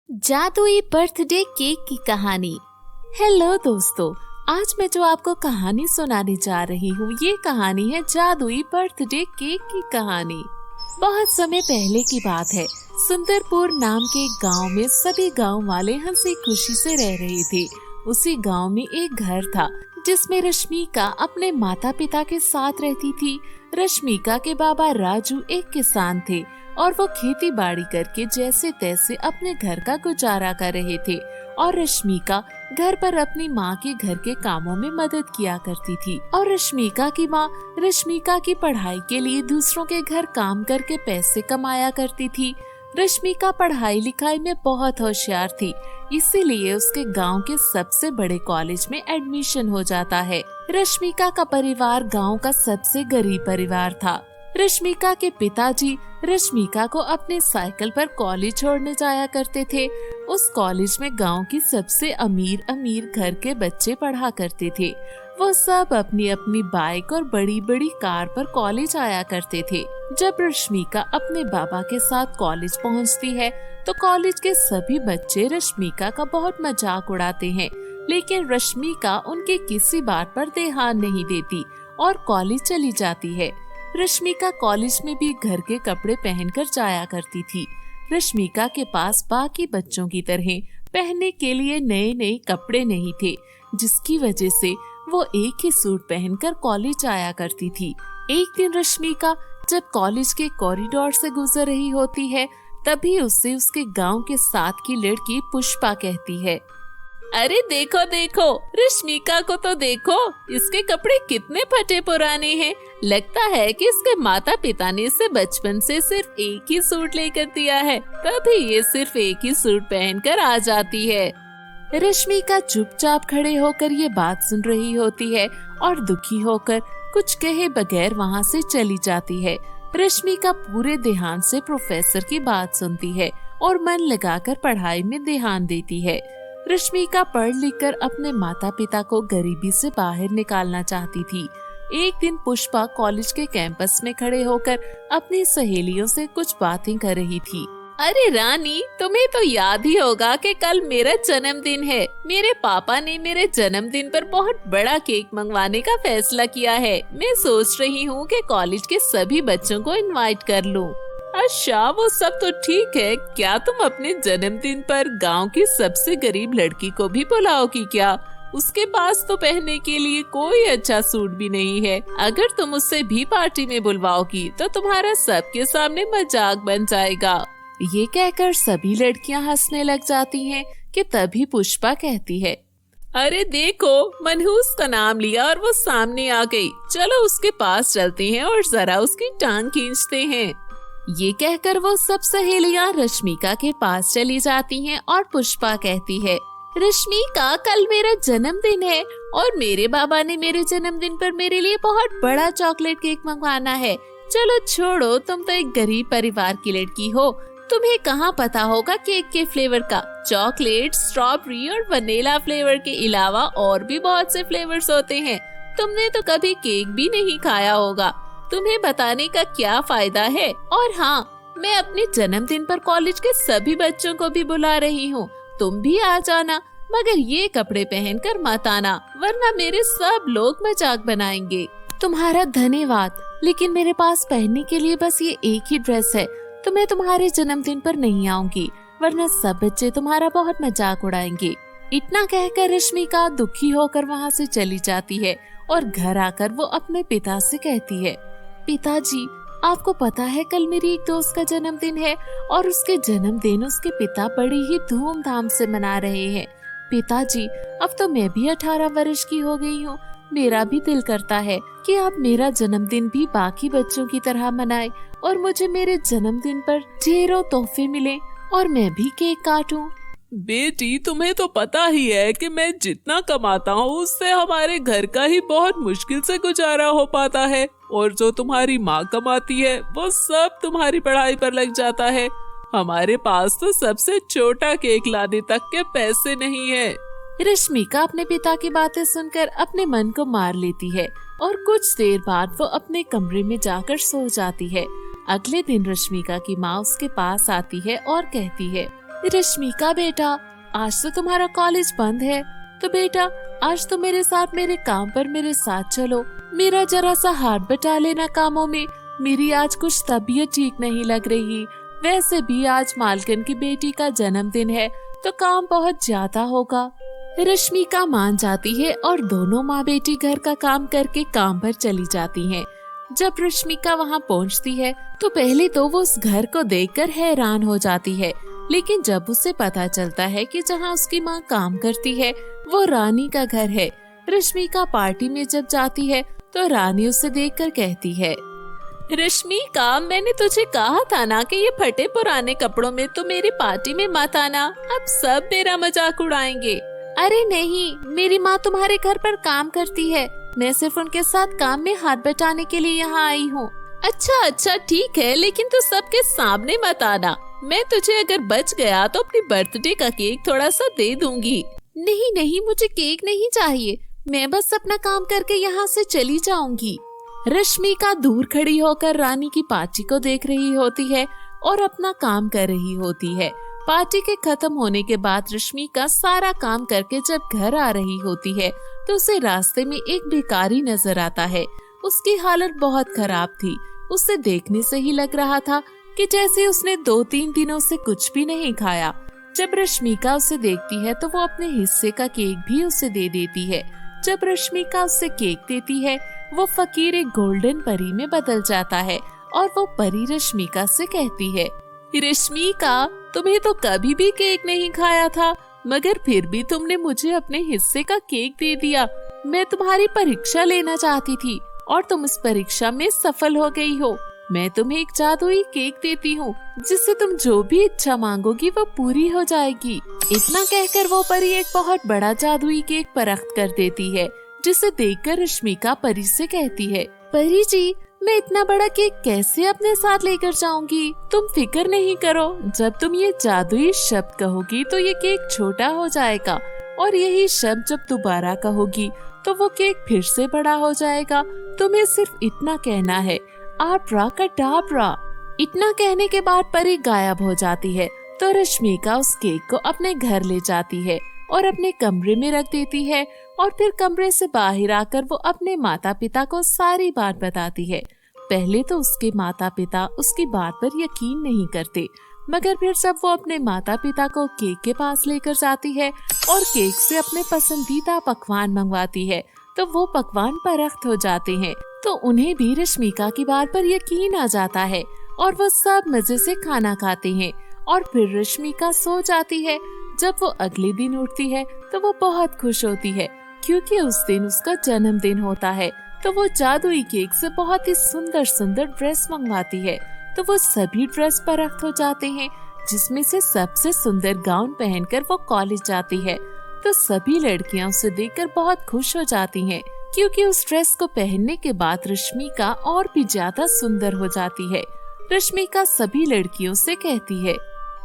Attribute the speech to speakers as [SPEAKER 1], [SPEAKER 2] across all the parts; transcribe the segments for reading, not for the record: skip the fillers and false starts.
[SPEAKER 1] जादुई birthday cake की कहानी। हेलो दोस्तों, आज मैं जो आपको कहानी सुनाने जा रही हूँ ये कहानी है जादुई बर्थडे केक की कहानी। बहुत समय पहले की बात है। सुंदरपुर नाम के एक गांव में सभी गांव वाले हंसी खुशी से रह रहे थे। उसी गांव में एक घर था जिसमें रश्मिका अपने माता पिता के साथ रहती थी। रश्मिका के बाबा राजू एक किसान थे और वो खेती बाड़ी करके जैसे तैसे अपने घर का गुजारा कर रहे थे और रश्मिका घर पर अपनी माँ के घर के कामों में मदद किया करती थी। और रश्मिका की माँ रश्मिका की पढ़ाई के लिए दूसरों के घर काम करके पैसे कमाया करती थी। रश्मिका पढ़ाई लिखाई में बहुत होशियार थी, इसीलिए उसके गांव के सबसे बड़े कॉलेज में एडमिशन हो जाता है। रश्मिका का परिवार गांव का सबसे गरीब परिवार था। रश्मिका के पिताजी रश्मिका को अपने साइकिल पर कॉलेज छोड़ने जाया करते थे। उस कॉलेज में गांव की सबसे अमीर अमीर घर के बच्चे पढ़ा करते थे। वो सब अपनी अपनी बाइक और बड़ी बड़ी कार पर कॉलेज आया करते थे। जब रश्मिका अपने बाबा के साथ कॉलेज पहुंचती है तो कॉलेज के सभी बच्चे रश्मिका का बहुत मजाक उड़ाते हैं, लेकिन रश्मिका उनके किसी बात पर ध्यान नहीं देती और कॉलेज चली जाती है। रश्मिका कॉलेज में भी घर के कपड़े पहनकर जाया करती थी। रश्मिका के पास बाकी बच्चों की तरह पहनने के लिए नए नए कपड़े नहीं थे, जिसकी वजह से वो एक ही सूट पहनकर कॉलेज आया करती थी। एक दिन रश्मिका जब कॉलेज के कॉरिडोर से गुजर रही होती है, तभी उससे उसके गांव के साथ की लड़की पुष्पा कहती है, अरे देखो देखो, रश्मिका को तो देखो, इसके कपड़े कितने फटे पुराने हैं। लगता है कि इसके माता पिता ने इसे बचपन से सिर्फ एक ही सूट लेकर दिया है, तभी ये सिर्फ एक ही सूट पहनकर आ जाती है। रश्मिका चुपचाप खड़े होकर ये बात सुन रही होती है और दुखी होकर कुछ कहे बगैर वहाँ से चली जाती है। रश्मिका पूरे ध्यान से प्रोफेसर की बात सुनती है और मन लगाकर पढ़ाई में ध्यान देती है। रश्मिका पढ़ लिखकर अपने माता पिता को गरीबी से बाहर निकालना चाहती थी। एक दिन पुष्पा कॉलेज के कैंपस में खड़े होकर अपनी सहेलियों से कुछ बातें कर रही थी। अरे रानी, तुम्हें तो याद ही होगा कि कल मेरा जन्मदिन है। मेरे पापा ने मेरे जन्मदिन पर बहुत बड़ा केक मंगवाने का फैसला किया है। मैं सोच रही हूँ कि कॉलेज के सभी बच्चों को इनवाइट कर लूँ। अच्छा, वो सब तो ठीक है, क्या तुम अपने जन्मदिन पर गांव की सबसे गरीब लड़की को भी बुलाओगी क्या? उसके पास तो पहनने के लिए कोई अच्छा सूट भी नहीं है। अगर तुम उससे भी पार्टी में बुलवाओगी तो तुम्हारा सबके सामने मजाक बन जाएगा। ये कहकर सभी लड़कियां हंसने लग जाती हैं कि तभी पुष्पा कहती है, अरे देखो, मनहूस का नाम लिया और वो सामने आ गई। चलो उसके पास चलते हैं और जरा उसकी टांग खींचते हैं। ये कहकर वो सब सहेलियां रश्मिका के पास चली जाती हैं और पुष्पा कहती है, रश्मिका, कल मेरा जन्मदिन है और मेरे बाबा ने मेरे जन्मदिन पर मेरे लिए बहुत बड़ा चॉकलेट केक मंगवाना है। चलो छोड़ो, तुम तो एक गरीब परिवार की लड़की हो, तुम्हें कहाँ पता होगा केक के फ्लेवर का। चॉकलेट, स्ट्रॉबेरी और वनीला फ्लेवर के अलावा और भी बहुत से फ्लेवर्स होते हैं। तुमने तो कभी केक भी नहीं खाया होगा, तुम्हें बताने का क्या फायदा है। और हाँ, मैं अपने जन्मदिन पर कॉलेज के सभी बच्चों को भी बुला रही हूँ, तुम भी आ जाना, मगर ये कपड़े पहनकर मत आना, वरना मेरे सब लोग मजाक बनाएंगे। तुम्हारा धन्यवाद, लेकिन मेरे पास पहनने के लिए बस ये एक ही ड्रेस है, तो मैं तुम्हारे जन्मदिन पर नहीं आऊंगी, वरना सब बच्चे तुम्हारा बहुत मजाक उड़ाएंगे। इतना कहकर रश्मिका दुखी होकर वहाँ से चली जाती है और घर आकर वो अपने पिता से कहती है, पिताजी, आपको पता है कल मेरी एक दोस्त का जन्मदिन है और उसके जन्मदिन उसके पिता बड़ी ही धूमधाम से मना रहे हैं। पिताजी, अब तो मैं भी 18 वर्ष की हो गई हूँ, मेरा भी दिल करता है कि आप मेरा जन्मदिन भी बाकी बच्चों की तरह मनाएं और मुझे मेरे जन्मदिन पर ढेरों तोहफे मिले और मैं भी केक काटूं।
[SPEAKER 2] बेटी, तुम्हें तो पता ही है कि मैं जितना कमाता हूँ उससे हमारे घर का ही बहुत मुश्किल से गुजारा हो पाता है, और जो तुम्हारी माँ कमाती है वो सब तुम्हारी पढ़ाई पर लग जाता है। हमारे पास तो सबसे छोटा केक लाने तक के पैसे नहीं है।
[SPEAKER 1] रश्मिका अपने पिता की बातें सुनकर अपने मन को मार लेती है और कुछ देर बाद वो अपने कमरे में जाकर सो जाती है। अगले दिन रश्मिका की माँ उसके पास आती है और कहती है, रश्मिका बेटा, आज तो तुम्हारा कॉलेज बंद है, तो बेटा आज तो मेरे साथ मेरे काम पर मेरे साथ चलो। मेरा जरा सा हाथ बटा लेना कामों में। मेरी आज कुछ तबीयत ठीक नहीं लग रही। वैसे भी आज मालकिन की बेटी का जन्मदिन है, तो काम बहुत ज्यादा होगा। रश्मिका मान जाती है और दोनों माँ बेटी घर का काम करके काम पर चली जाती हैं। जब रश्मिका वहाँ पहुँचती है तो पहले तो वो उस घर को देखकर हैरान हो जाती है, लेकिन जब उसे पता चलता है कि जहाँ उसकी माँ काम करती है वो रानी का घर है। रश्मिका पार्टी में जब जाती है तो रानी उसे देखकर कहती है, रश्मिका, मैंने तुझे कहा था ना कि ये फटे पुराने कपड़ों में तो मेरी पार्टी में मत आना, अब सब मेरा मजाक उड़ाएंगे। अरे नहीं, मेरी माँ तुम्हारे घर पर काम करती है, मैं सिर्फ उनके साथ काम में हाथ बटाने के लिए यहाँ आई हूँ। अच्छा अच्छा ठीक है, लेकिन तू सबके सामने मत आना। मैं तुझे अगर बच गया तो अपनी बर्थडे का केक थोड़ा सा दे दूंगी। नहीं नहीं, मुझे केक नहीं चाहिए, मैं बस अपना काम करके यहाँ से चली जाऊंगी। रश्मिका दूर खड़ी होकर रानी की पार्टी को देख रही होती है और अपना काम कर रही होती है। पार्टी के खत्म होने के बाद रश्मिका सारा काम करके जब घर आ रही होती है तो उसे रास्ते में एक भिखारी नजर आता है। उसकी हालत बहुत खराब थी। उसे देखने से ही लग रहा था कि जैसे उसने 2-3 दिनों से कुछ भी नहीं खाया। जब रश्मिका उसे देखती है तो वो अपने हिस्से का केक भी उसे दे देती है। जब रश्मिका उसे केक देती है वो फकीर एक गोल्डन परी में बदल जाता है और वो परी रश्मिका से कहती है, रश्मिका, तुम्हें तो कभी भी केक नहीं खाया था, मगर फिर भी तुमने मुझे अपने हिस्से का केक दे दिया। मैं तुम्हारी परीक्षा लेना चाहती थी और तुम इस परीक्षा में सफल हो गई हो। मैं तुम्हें एक जादुई केक देती हूँ जिससे तुम जो भी इच्छा मांगोगी वो पूरी हो जाएगी। इतना कहकर वो परी एक बहुत बड़ा जादुई केक परख्त कर देती है, जिसे देखकर रश्मिका परी से कहती है, परी जी, मैं इतना बड़ा केक कैसे अपने साथ लेकर जाऊंगी? तुम फिक्र नहीं करो, जब तुम ये जादुई शब्द कहोगी तो ये केक छोटा हो जाएगा और यही शब्द जब दोबारा कहोगी तो वो केक फिर से बड़ा हो जाएगा। तुम्हें सिर्फ इतना कहना है, आब्राकडाब्रा। इतना कहने के बाद परी गायब हो जाती है। तो रश्मिका उस केक को अपने घर ले जाती है और अपने कमरे में रख देती है और फिर कमरे से बाहर आकर वो अपने माता पिता को सारी बात बताती है। पहले तो उसके माता पिता उसकी बात पर यकीन नहीं करते, मगर फिर जब वो अपने माता पिता को केक के पास लेकर जाती है और केक से अपने पसंदीदा पकवान मंगवाती है तो वो पकवान परख्त हो जाते हैं। तो उन्हें भी रश्मिका की बात पर यकीन आ जाता है और वो सब मजे से खाना खाते हैं और फिर रश्मिका सो जाती है। जब वो अगले दिन उठती है तो वो बहुत खुश होती है क्योंकि उस दिन उसका जन्मदिन होता है। तो वो जादुई केक से बहुत ही सुंदर सुंदर ड्रेस मंगवाती है। तो वो सभी ड्रेस परख्त हो जाते हैं, जिसमें से सबसे सुंदर गाउन पहनकर वो कॉलेज जाती है। तो सभी लड़कियां उसे देखकर बहुत खुश हो जाती हैं, क्योंकि उस ड्रेस को पहनने के बाद रश्मिका और भी ज्यादा सुंदर हो जाती है। रश्मिका सभी लड़कियों से कहती है,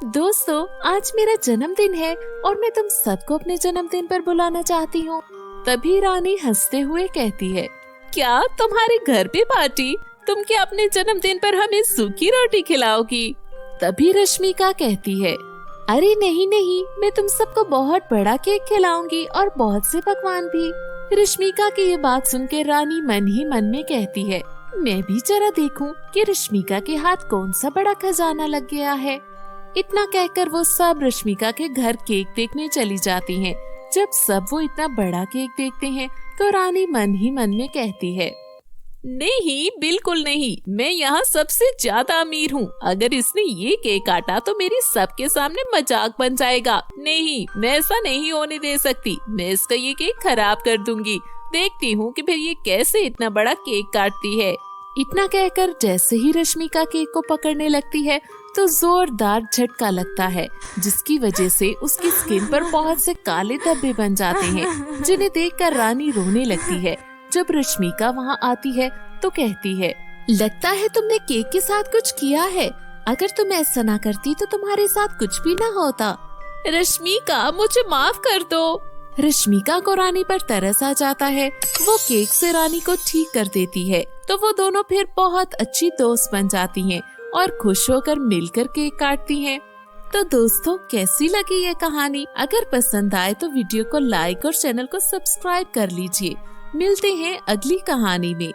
[SPEAKER 1] दोस्तों, आज मेरा जन्मदिन है और मैं तुम सबको अपने जन्मदिन पर बुलाना चाहती हूँ। तभी रानी हंसते हुए कहती है, क्या तुम्हारे घर पे पार्टी? तुम क्या अपने जन्मदिन पर हमें सूखी रोटी खिलाओगी? तभी रश्मिका कहती है, अरे नहीं नहीं, मैं तुम सबको बहुत बड़ा केक खिलाऊंगी और बहुत से पकवान भी। रश्मिका की ये बात सुनकर रानी मन ही मन में कहती है, मैं भी जरा देखूं कि रश्मिका के हाथ कौन सा बड़ा खजाना लग गया है। इतना कहकर वो सब रश्मिका के घर केक देखने चली जाती हैं। जब सब वो इतना बड़ा केक देखते हैं तो रानी मन ही मन में कहती है, नहीं, बिल्कुल नहीं, मैं यहाँ सबसे ज्यादा अमीर हूँ। अगर इसने ये केक काटा तो मेरी सबके सामने मजाक बन जाएगा। नहीं, मैं ऐसा नहीं होने दे सकती। मैं इसका ये केक खराब कर दूंगी। देखती हूँ कि फिर ये कैसे इतना बड़ा केक काटती है। इतना कहकर जैसे ही रश्मिका केक को पकड़ने लगती है तो जोरदार झटका लगता है, जिसकी वजह से उसकी स्किन पर बहुत से काले धब्बे बन जाते हैं, जिन्हें देखकर रानी रोने लगती है। जब रश्मिका वहाँ आती है तो कहती है, लगता है तुमने केक के साथ कुछ किया है। अगर तुम ऐसा ना करती तो तुम्हारे साथ कुछ भी ना होता। रश्मिका, मुझे माफ कर दो। रश्मिका को रानी पर तरस आ जाता है। वो केक से रानी को ठीक कर देती है। तो वो दोनों फिर बहुत अच्छी दोस्त बन जाती हैं और खुश होकर मिलकर केक काटती हैं। तो दोस्तों कैसी लगी ये कहानी? अगर पसंद आए तो वीडियो को लाइक और चैनल को सब्सक्राइब कर लीजिए। मिलते हैं अगली कहानी में।